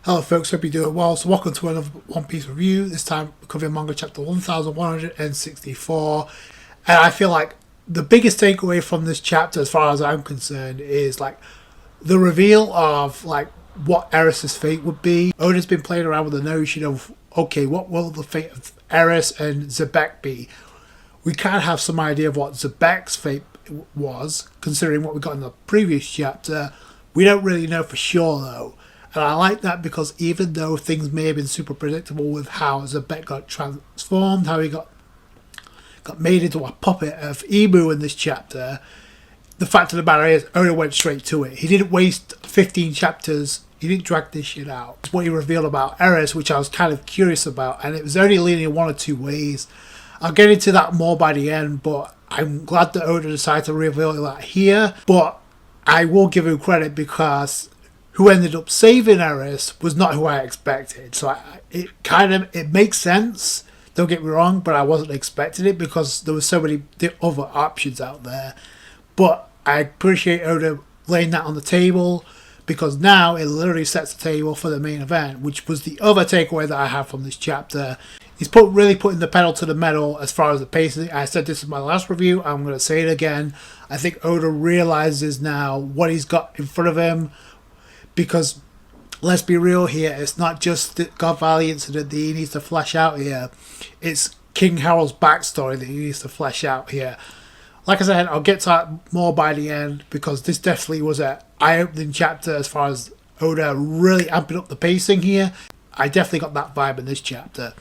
Hello folks, hope you're doing well. So welcome to another One Piece review. This time we're covering manga chapter 1164. And I feel like the biggest takeaway from this chapter, as far as I'm concerned, is like the reveal of like what Eris's fate would be. Oda's been playing around with the notion of, okay, what will the fate of Eris and Xebec be? We can have some idea of what Xebec's fate was, considering what we got in the previous chapter. We don't really know for sure though. And I like that because even though things may have been super predictable with how Xebec got transformed, how he got made into a puppet of Emu in this chapter, the fact of the matter is Oda went straight to it. He didn't waste 15 chapters. He didn't drag this shit out. It's what he revealed about Eris, which I was kind of curious about, and it was only leaning in one or two ways. I'll get into that more by the end, but I'm glad that Oda decided to reveal that here. But I will give him credit because who ended up saving Eris was not who I expected. So it makes sense, don't get me wrong, but I wasn't expecting it because there were so many other options out there. But I appreciate Oda laying that on the table because now it literally sets the table for the main event, which was the other takeaway that I have from this chapter. He's really putting the pedal to the metal as far as the pacing. I said this in my last review, I'm going to say it again. I think Oda realizes now what he's got in front of him. Because, let's be real here, it's not just the God Valley incident that he needs to flesh out here. It's King Harold's backstory that he needs to flesh out here. Like I said, I'll get to that more by the end, because this definitely was an eye-opening chapter as far as Oda really amping up the pacing here. I definitely got that vibe in this chapter.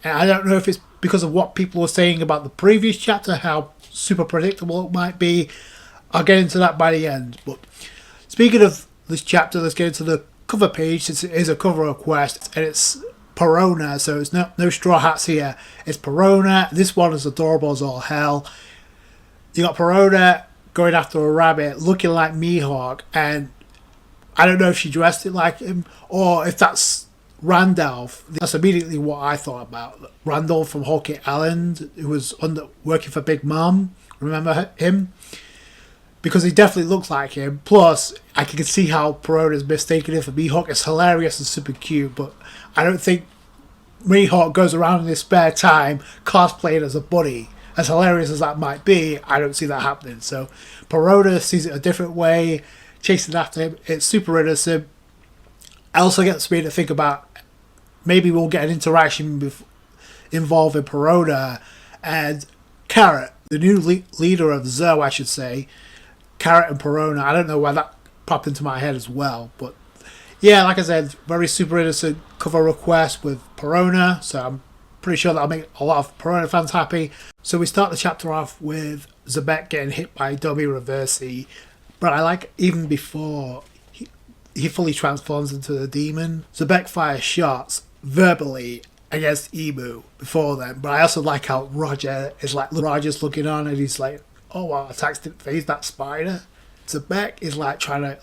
And I don't know if it's because of what people were saying about the previous chapter, how super predictable it might be. I'll get into that by the end. But speaking of this chapter, let's get into the cover page, since it is a cover request, and it's Perona, so it's no straw hats here. It's Perona. This one is adorable as all hell. You got Perona going after a rabbit, looking like Mihawk, and I don't know if she dressed it like him or if that's Randolph. That's immediately what I thought about. Randolph from Hawkeye Island, who was working for Big Mom. Remember him? Because he definitely looks like him. Plus, I can see how Perona's mistaken him for Mihawk. It's hilarious and super cute, but I don't think Mihawk goes around in his spare time cosplaying as a bunny. As hilarious as that might be, I don't see that happening. So, Perona sees it a different way, chasing after him. It's super innocent. It also gets me to think about maybe we'll get an interaction involving Perona and Carrot, the new leader of Zoe, I should say. Carrot and Perona. I don't know why that popped into my head as well, but yeah, like I said, very super innocent cover request with Perona, so I'm pretty sure that'll make a lot of Perona fans happy. So we start the chapter off with Xebec getting hit by Domi Reversi, but I like even before he fully transforms into the demon, Xebec fires shots verbally against Emu before then, but I also like how Roger's looking on and he's like, oh wow, attacks didn't phase that spider. Xebec is like trying to,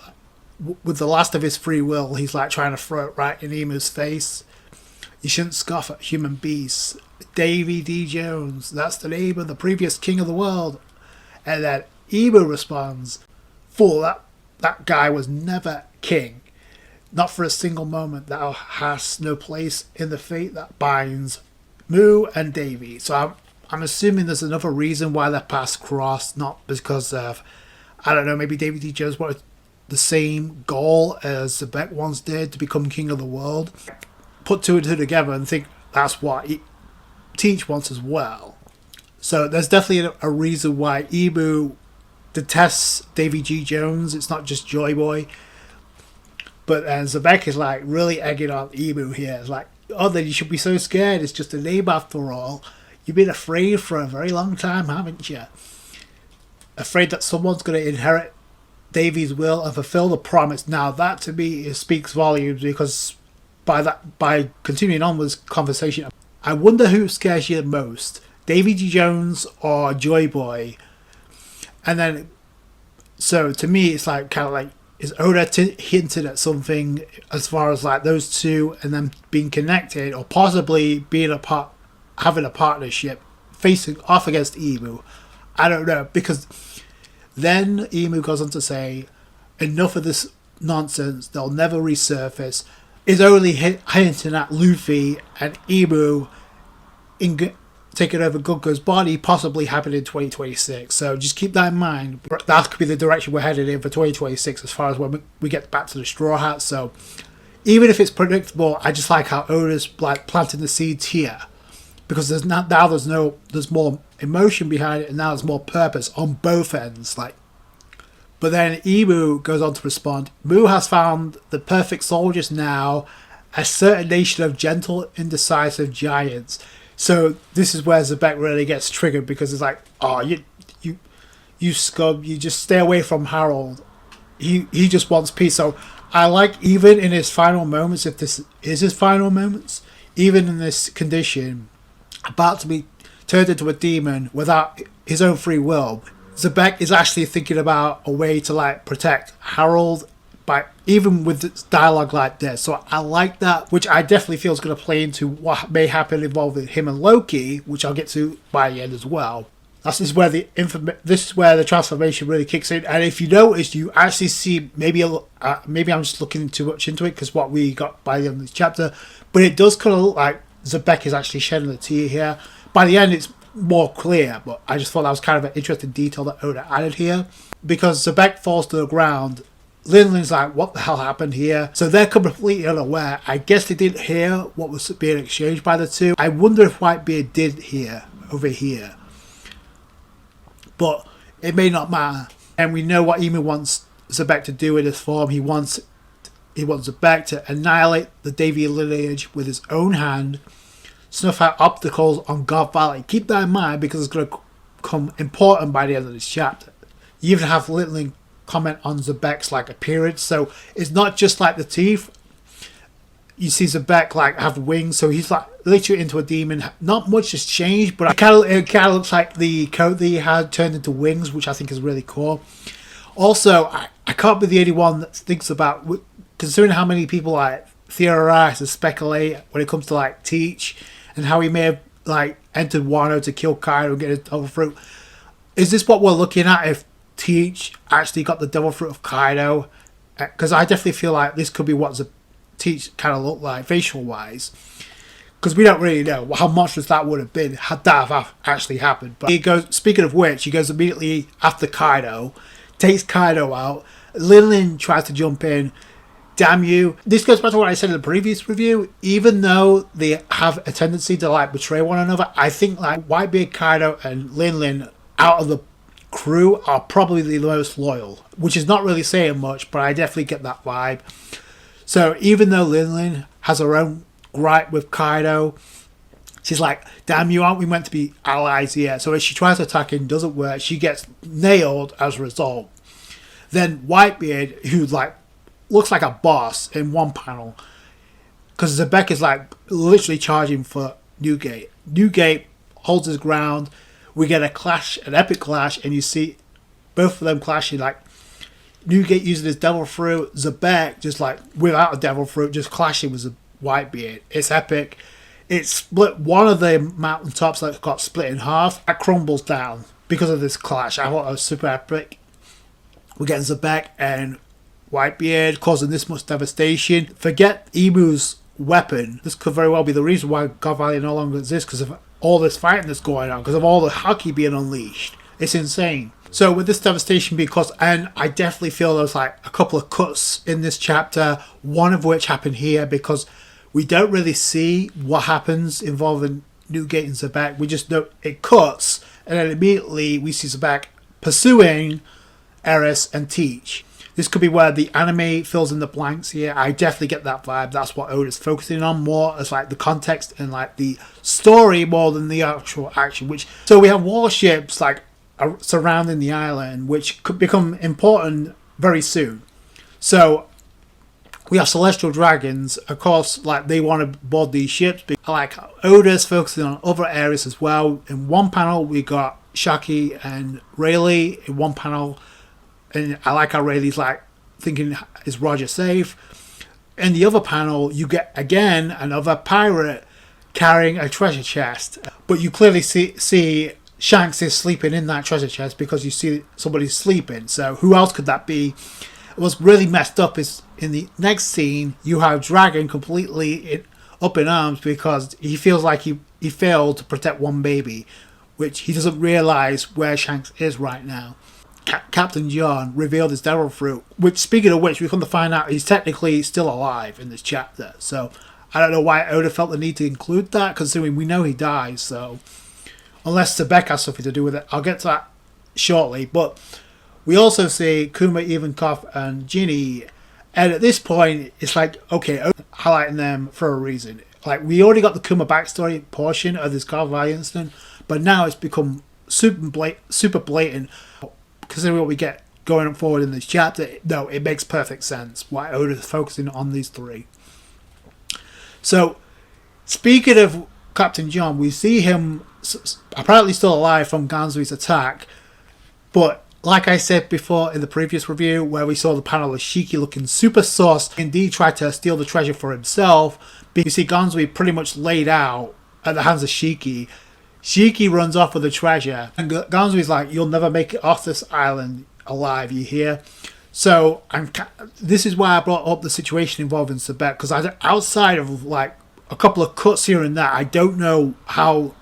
with the last of his free will, he's like trying to throw it right in Emu's face. You shouldn't scoff at human beasts. Davy D. Jones, that's the name of the previous king of the world. And then Emu responds, fool, that guy was never king. Not for a single moment. Thou hast no place in the fate that binds Moo and Davy. So I'm assuming there's another reason why their paths crossed, not because of, I don't know, maybe David D. Jones wanted the same goal as Xebec once did, to become king of the world. Put two and two together and think that's what Teach wants as well. So there's definitely a reason why Emu detests Davy G. Jones. It's not just Joy Boy. But Xebec is like really egging on Emu here. It's like, oh, then you should be so scared. It's just a name after all. You've been afraid for a very long time, haven't you? Afraid that someone's going to inherit Davy's will and fulfill the promise. Now, that to me speaks volumes, because by continuing on with this conversation, I wonder who scares you the most, Davy G. Jones or Joy Boy? And then, so to me, it's like kind of like, is Oda hinted at something as far as like those two and them being connected, or possibly being having a partnership facing off against Emu? I don't know, because then Emu goes on to say, enough of this nonsense, they'll never resurface. is only hinting at Luffy and Emu taking over Gunko's body, possibly happening in 2026. So just keep that in mind. That could be the direction we're headed in for 2026 as far as when we get back to the Straw Hats. So even if it's predictable, I just like how Oda's like planting the seeds here, because there's more emotion behind it, and now there's more purpose on both ends. Like, but then Emu goes on to respond, Mu has found the perfect soldiers now, a certain nation of gentle, indecisive giants. So this is where Xebec really gets triggered, because it's like, oh, you scum, you just stay away from Harold. He just wants peace. So I like, even in his final moments, if this is his final moments, even in this condition, about to be turned into a demon without his own free will, Xebec is actually thinking about a way to like protect Harold, by even with this dialogue like this. So I like that, which I definitely feel is going to play into what may happen involving him and Loki, which I'll get to by the end as well. This is where the transformation really kicks in. And if you notice, you actually see maybe I'm just looking too much into it, because what we got by the end of this chapter, but it does kind of look like Xebec is actually shedding a tear here. By the end, it's more clear, but I just thought that was kind of an interesting detail that Oda added here, because Xebec falls to the ground. Linlin's like, what the hell happened here? So they're completely unaware. I guess they didn't hear what was being exchanged by the two. I wonder if Whitebeard did hear over here, but it may not matter. And we know what Emu wants Xebec to do in this form. He wants Xebec to annihilate the Davy lineage with his own hand, snuff out obstacles on Garp Valley. Keep that in mind, because it's going to become important by the end of this chapter. You even have Linlin comment on Xebec's like appearance, so it's not just like the teeth. You see Xebec like have wings, so he's like literally into a demon. Not much has changed, but it kind of looks like the coat that he had turned into wings, which I think is really cool. Also, I can't be the only one that thinks about, considering how many people like theorize and speculate when it comes to like Teach, and how he may have like entered Wano to kill Kaido and get his devil fruit. Is this what we're looking at if Teach actually got the devil fruit of Kaido? Because I definitely feel like this could be what Teach kind of looked like facial wise, because we don't really know how monstrous that would have been had that have actually happened. But he goes, speaking of which, he goes immediately after Kaido, takes Kaido out. Linlin tries to jump in. Damn you. This goes back to what I said in the previous review. Even though they have a tendency to like betray one another, I think like Whitebeard, Kaido and Linlin out of the crew are probably the most loyal, which is not really saying much, but I definitely get that vibe. So even though Linlin has her own gripe with Kaido, she's like, damn you, aren't we meant to be allies here? So as she tries to attack him, doesn't work, she gets nailed as a result. Then Whitebeard, who like looks like a boss in one panel, because Xebec is like literally charging for Newgate. Newgate holds his ground. We get a clash, an epic clash, and you see both of them clashing. Like Newgate using his devil fruit, Xebec just like without a devil fruit, just clashing with Whitebeard. It's epic. It split one of the mountaintops that got split in half. That crumbles down because of this clash. I thought it was super epic. We're getting Xebec and Whitebeard causing this much devastation. Forget Emu's weapon. This could very well be the reason why God Valley no longer exists, because of all this fighting that's going on, because of all the hockey being unleashed. It's insane. So with this devastation being caused, and I definitely feel there's like a couple of cuts in this chapter, one of which happened here, because we don't really see what happens involving Newgate and Xebec. We just know it cuts, and then immediately we see Xebec pursuing Eris and Teach. This could be where the anime fills in the blanks here. I definitely get that vibe. That's what Oda's focusing on more, as like the context and like the story more than the actual action. So we have warships like surrounding the island, which could become important very soon. So we have celestial dragons. Of course, like they want to board these ships. I like how Oda's focusing on other areas as well. In one panel, we got Shaki and Rayleigh. In one panel, and I like how Rayleigh's like thinking, is Roger safe? In the other panel, you get again another pirate carrying a treasure chest, but you clearly see Shanks is sleeping in that treasure chest, because you see somebody sleeping. So who else could that be? What's really messed up is in the next scene, you have Dragon completely up in arms because he feels like he failed to protect one baby, which he doesn't realize where Shanks is right now. Captain John revealed his devil fruit, which, speaking of which, we come to find out he's technically still alive in this chapter. So I don't know why Oda felt the need to include that, considering we know he dies. So unless Sebek has something to do with it, I'll get to that shortly. But we also see Kuma, Ivankov, and Ginny, and at this point, it's like, okay, Oda's highlighting them for a reason. Like, we already got the Kuma backstory portion of this Garp Valley incident, but now it's become super blatant. Considering what we get going forward in this chapter, no, it makes perfect sense why Oda's focusing on these three. So, speaking of Captain John, we see him apparently still alive from Ganzui's attack, but like I said before in the previous review, where we saw the panel of Shiki looking super sus, indeed tried to steal the treasure for himself, you see Ganzui pretty much laid out at the hands of Shiki. Shiki runs off with the treasure, and Ganzui's like, you'll never make it off this island alive, you hear? So, this is why I brought up the situation involving Sebek, because outside of like a couple of cuts here and there, I don't know how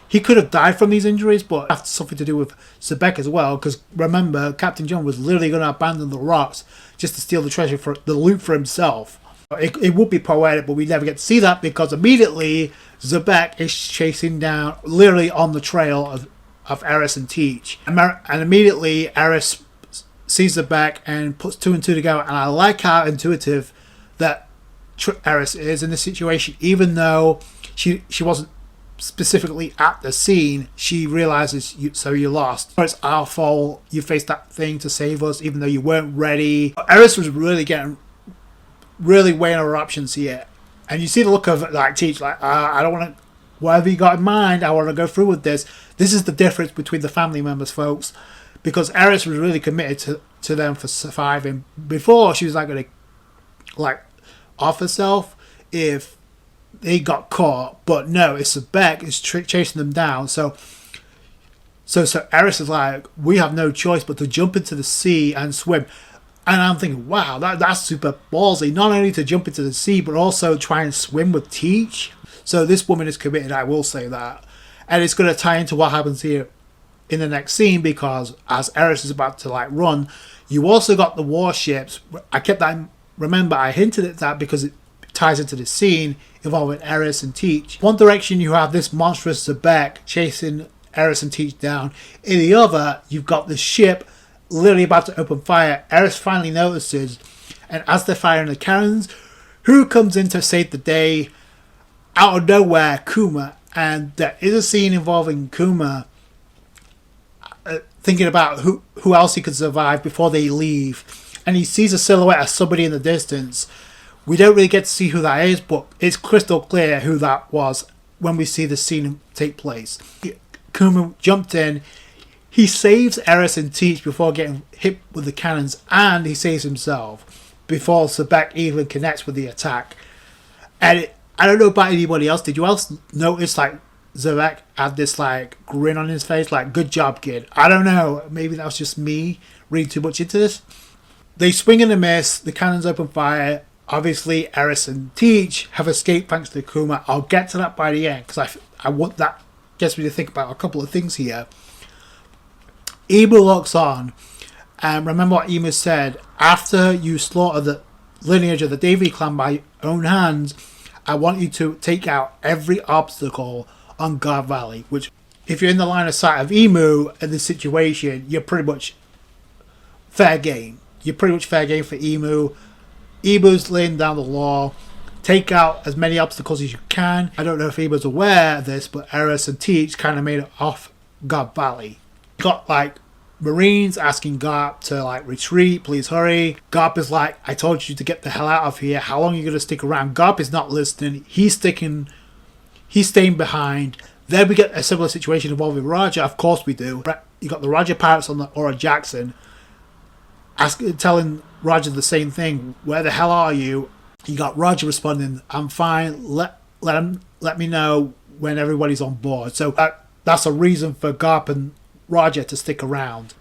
he could have died from these injuries, but that's something to do with Sebek as well, because remember, Captain John was literally going to abandon the rocks just to steal the treasure for the loot for himself. It would be poetic, but we never get to see that because immediately Sebek is chasing down, literally on the trail of Eris and Teach. And immediately Eris sees Sebek and puts two and two together. And I like how intuitive that Eris is in this situation. Even though she wasn't specifically at the scene, she realizes, so you lost. It's our fault. You faced that thing to save us, even though you weren't ready. Eris was really weighing her options here. And you see the look of like Teach, like, I don't want to, whatever you got in mind, I want to go through with this. This is the difference between the family members, folks. Because Eris was really committed to them for surviving. Before, she was like going to like off herself if they got caught. But no, it's Sebek is chasing them down. So Eris is like, we have no choice but to jump into the sea and swim. And I'm thinking, wow, that's super ballsy. Not only to jump into the sea, but also try and swim with Teach. So this woman is committed, I will say that. And it's going to tie into what happens here in the next scene, because as Eris is about to like run, you also got the warships. I kept that, remember, I hinted at that because it ties into the scene involving Eris and Teach. One direction you have this monstrous Sebek chasing Eris and Teach down. In the other, you've got the ship literally about to open fire. Eris finally notices, and as they're firing the cannons, who comes in to save the day? Out of nowhere, Kuma. And there is a scene involving Kuma thinking about who else he could survive before they leave, and he sees a silhouette of somebody in the distance. We don't really get to see who that is, but it's crystal clear who that was when we see the scene take place. Kuma jumped in. He saves Eris and Teach before getting hit with the cannons, and he saves himself before Sebek even connects with the attack. And I don't know about anybody else. Did you else notice like Sebek had this like grin on his face, like good job, kid? I don't know. Maybe that was just me reading too much into this. They swing and a miss. The cannons open fire. Obviously, Eris and Teach have escaped thanks to Kuma. I'll get to that by the end because I want that gets me to think about a couple of things here. Emu locks on, and remember what Emu said: after you slaughter the lineage of the Davy clan by your own hands, I want you to take out every obstacle on Garp Valley. Which, if you're in the line of sight of Emu in this situation, you're pretty much fair game. You're pretty much fair game for Emu. Emu's laying down the law. Take out as many obstacles as you can. I don't know if Emu's aware of this, but Eris and Teach kind of made it off Garp Valley. Got like Marines asking Garp to like retreat, please hurry. Garp is like, I told you to get the hell out of here. How long are you going to stick around? Garp is not listening. He's staying behind. Then we get a similar situation involving Roger. Of course we do. You got the Roger pirates on the Aura Jackson telling Roger the same thing. Where the hell are you? You got Roger responding, I'm fine. Let me know when everybody's on board. So that's a reason for Garp and Roger to stick around.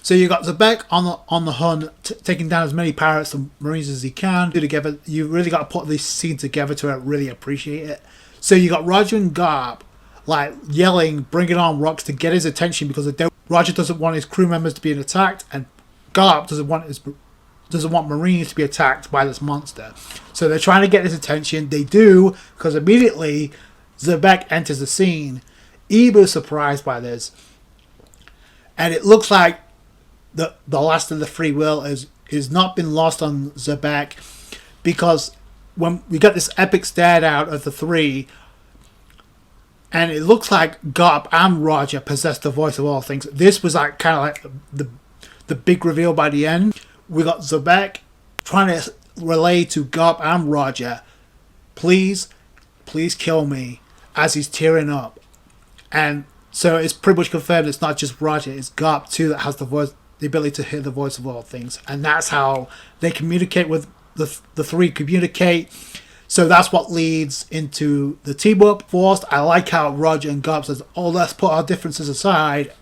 So you got Zebek on the hunt, taking down as many pirates and marines as he can. Do together, you really got to put this scene together to really appreciate it. So you got Roger and Garp like yelling, bringing on rocks to get his attention because Roger doesn't want his crew members to be attacked, and Garp doesn't want marines to be attacked by this monster. So they're trying to get his attention. They do, because immediately Zebek enters the scene. Ibu's surprised by this, and it looks like the last of the free will is not been lost on Zebek, because when we got this epic stare down of the three, and it looks like Garp and Roger possessed the voice of all things. This was like kind of like the big reveal by the end. We got Zebek trying to relay to Garp and Roger, please kill me, as he's tearing up. And so it's pretty much confirmed it's not just Roger, it's Garp too that has the ability to hear the voice of all things. And that's how they communicate with the three communicate. So that's what leads into the team up forced. I like how Roger and Garp says, oh, let's put our differences aside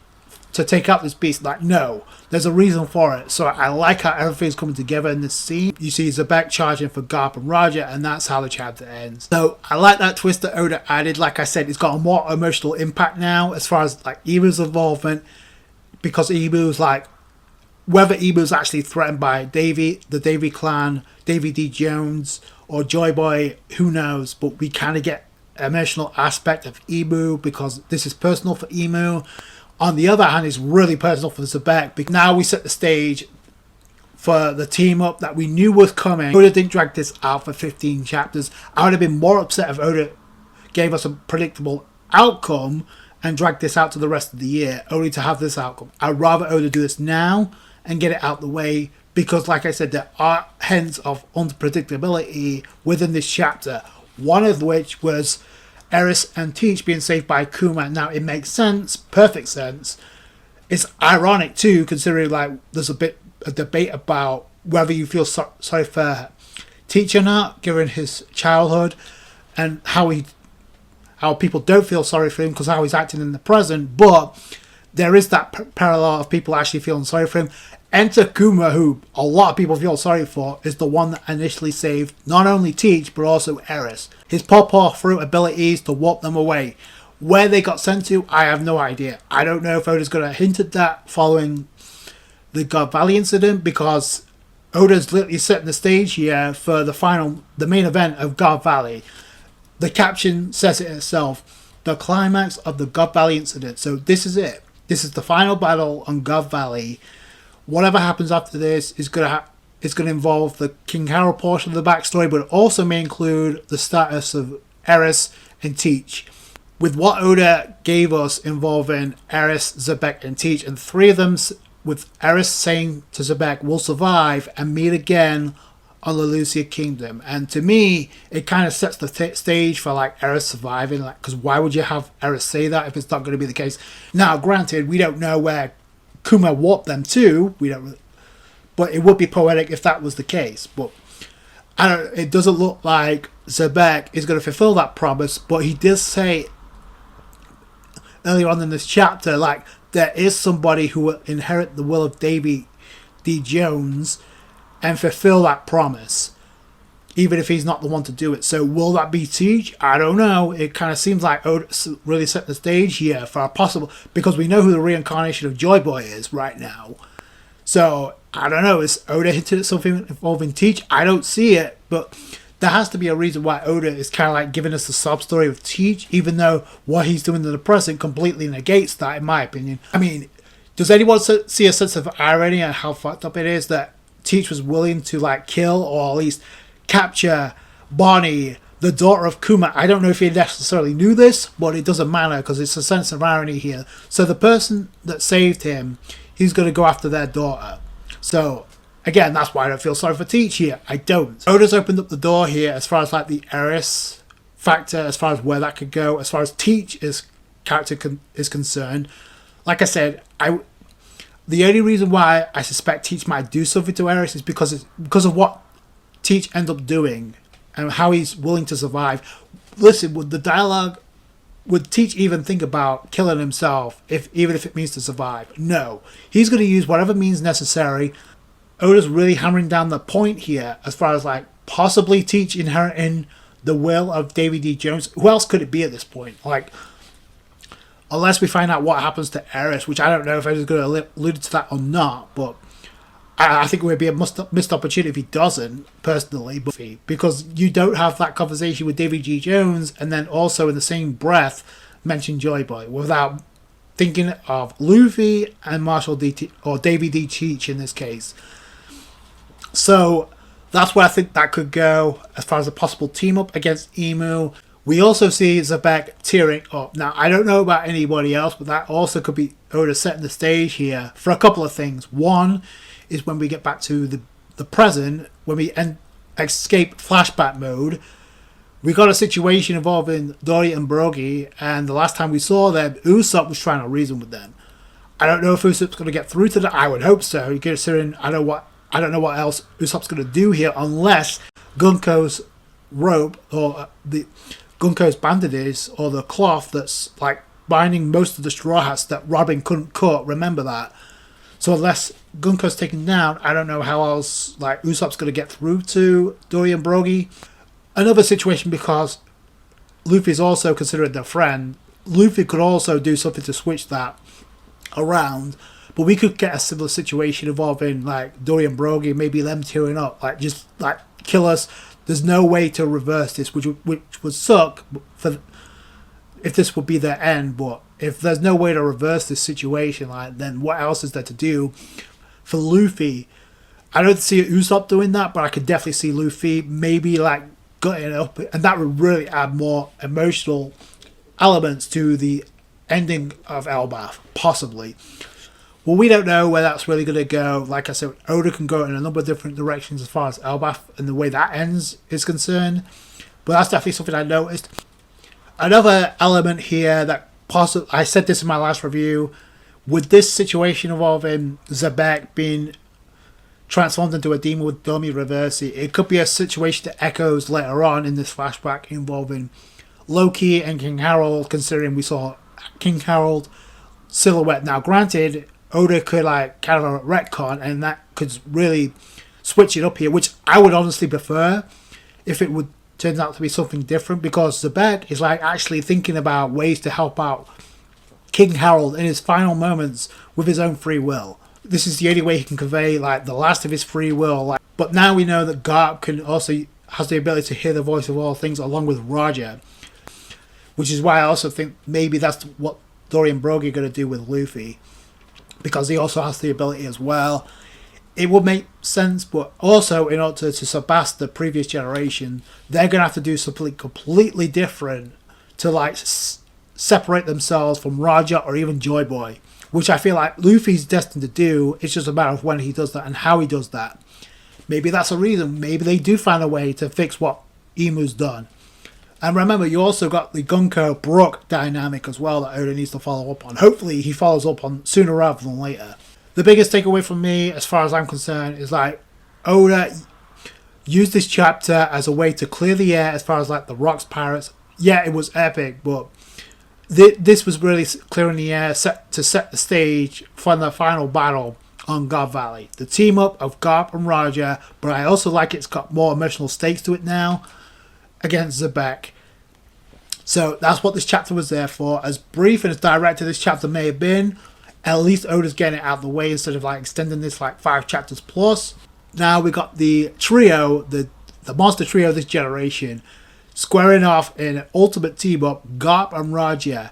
to take out this beast. Like, no, there's a reason for it. So I like how everything's coming together in this scene. You see Zebek charging for Garp and Roger, and that's how the chapter ends. So I like that twist that Oda added. Like I said, it's got a more emotional impact now as far as like Ibu's involvement, because Ibu's like, whether Ibu's actually threatened by the Davy clan, Davy D. Jones, or Joy Boy, who knows, but we kind of get an emotional aspect of Ibu because this is personal for Imu. On the other hand, it's really personal for Zebek, because now we set the stage for the team up that we knew was coming. Oda didn't drag this out for 15 chapters. I would have been more upset if Oda gave us a predictable outcome and dragged this out to the rest of the year, only to have this outcome. I'd rather Oda do this now and get it out the way, because like I said, there are hints of unpredictability within this chapter, one of which was Eris and Teach being saved by Kuma. Now it makes sense, perfect sense. It's ironic too, considering like there's a debate about whether you feel sorry for Teach or not, given his childhood, and how people don't feel sorry for him because how he's acting in the present. But there is that parallel of people actually feeling sorry for him. Enter Kuma, who a lot of people feel sorry for, is the one that initially saved not only Teach but also Eris. His paw fruit abilities to warp them away. Where they got sent to, I have no idea. I don't know if Oda's going to hint at that following the Garp Valley incident, because Oda's literally setting the stage here for the main event of Garp Valley. The caption says it itself, the climax of the Garp Valley incident. So this is it. This is the final battle on Garp Valley. Whatever happens after this is going to involve the King Harold portion of the backstory, but it also may include the status of Eris and Teach. With what Oda gave us involving Eris, Zebek, and Teach, and three of them, with Eris saying to Zebek, we'll survive and meet again on the Lucia Kingdom. And to me, it kind of sets the stage for like Eris surviving, like, because why would you have Eris say that if it's not going to be the case? Now, granted, we don't know where Kuma warped them to. We don't really, but it would be poetic if that was the case. But it doesn't look like Zebek is going to fulfill that promise. But he did say earlier on in this chapter, like, there is somebody who will inherit the will of Davy D. Jones and fulfill that promise, even if he's not the one to do it. So will that be Teach? I don't know. It kind of seems like Oda really set the stage here for a possible, because we know who the reincarnation of Joy Boy is right now. So I don't know. Is Oda hinted at something involving Teach? I don't see it, but there has to be a reason why Oda is kind of like giving us the sub story of Teach, even though what he's doing in the present completely negates that, in my opinion. I mean, does anyone see a sense of irony and how fucked up it is that Teach was willing to like kill or at least capture Bonnie, the daughter of Kuma? I don't know if he necessarily knew this, but it doesn't matter because it's a sense of irony here. So the person that saved him, he's going to go after their daughter. So again, that's why I don't feel sorry for Teach here. I don't. Oda's opened up the door here as far as like the Eris factor, as far as where that could go, as far as Teach's character is concerned. Like I said, the only reason why I suspect Teach might do something to Eris is because of what Teach end up doing and how he's willing to survive. Listen, with the dialogue would Teach even think about killing himself, even if it means to survive? No. He's going to use whatever means necessary. Oda's really hammering down the point here as far as like possibly Teach inheriting the will of Davy D. Jones. Who else could it be at this point? Like, unless we find out what happens to Eris, which I don't know if Oda's going to allude to that or not, but I think it would be a missed opportunity if he doesn't, personally, because you don't have that conversation with Davy G. Jones and then also in the same breath mention Joy Boy without thinking of Luffy and Marshall D. or Davy D. Teach in this case. So that's where I think that could go as far as a possible team up against Emu. We also see Zebek tearing up. Now, I don't know about anybody else, but that also could be Oda setting the stage here for a couple of things. One is when we get back to the present, when we escape flashback mode, we got a situation involving Dory and Brogy, and the last time we saw them, Usopp was trying to reason with them. I don't know if Usopp's going to get through to that. I would hope so. Considering I don't know what else Usopp's going to do here, unless Gunko's rope or the Gunko's bandages or the cloth that's like binding most of the straw hats that Robin couldn't cut. Remember that. So unless Gunko's taken down, I don't know how else like Usopp's going to get through to Dory and Brogy. Another situation, because Luffy's also considered their friend, Luffy could also do something to switch that around, but we could get a similar situation involving like Dory and Brogy, maybe them tearing up, like just like kill us. There's no way to reverse this, which would suck for if this would be their end, but if there's no way to reverse this situation, like, then what else is there to do? For Luffy, I don't see Usopp doing that, but I could definitely see Luffy maybe like gutting up, and that would really add more emotional elements to the ending of Elbaf, possibly. Well, we don't know where that's really going to go. Like I said, Oda can go in a number of different directions as far as Elbaf and the way that ends is concerned, but that's definitely something I noticed. Another element here that possibly, I said this in my last review, with this situation involving Zebek being transformed into a demon with Domi Reversi, it could be a situation that echoes later on in this flashback involving Loki and King Harold, considering we saw King Harold silhouette. Now granted, Oda could like kind of a retcon, and that could really switch it up here, which I would honestly prefer if it would turn out to be something different, because Zebek is like actually thinking about ways to help out King Harold in his final moments with his own free will. This is the only way he can convey like the last of his free will. Like, but now we know that Garp can also has the ability to hear the voice of all things, along with Roger, which is why I also think maybe that's what Dory and Brogy are going to do with Luffy, because he also has the ability as well. It would make sense, but also in order to surpass the previous generation, they're going to have to do something completely different to like separate themselves from Roger or even Joy Boy, which I feel like Luffy's destined to do. It's just a matter of when he does that and how he does that. Maybe that's a reason. Maybe they do find a way to fix what Emu's done. And remember, you also got the Gunko Brook dynamic as well that Oda needs to follow up on. Hopefully he follows up on sooner rather than later. The biggest takeaway from me, as far as I'm concerned, is like Oda used this chapter as a way to clear the air as far as like the Rocks Pirates. Yeah, it was epic, but this was really clearing the air to set the stage for the final battle on Garp Valley. The team up of Garp and Roger, but I also like it's got more emotional stakes to it now against Zebek. So that's what this chapter was there for. As brief and as direct as this chapter may have been, at least Oda's getting it out of the way instead of like extending this like 5 chapters plus. Now we got the trio, the monster trio of this generation, squaring off in an ultimate team up, Garp and Roger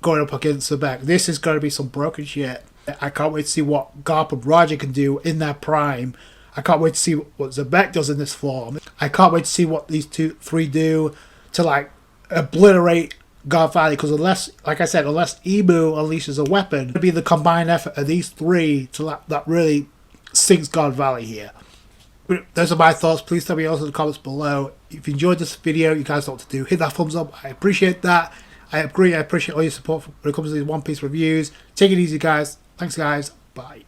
going up against Zebek. This is going to be some broken shit. I can't wait to see what Garp and Roger can do in their prime. I can't wait to see what Zebek does in this form. I can't wait to see what these three do to like obliterate Garp Valley, because unless Emu unleashes a weapon, it'll be the combined effort of these three to that really sinks Garp Valley here. But those are my thoughts. Please tell me also in the comments below. If you enjoyed this video, you guys know what to do. Hit that thumbs up. I appreciate that. I agree. I appreciate all your support when it comes to these One Piece reviews. Take it easy, guys. Thanks, guys. Bye.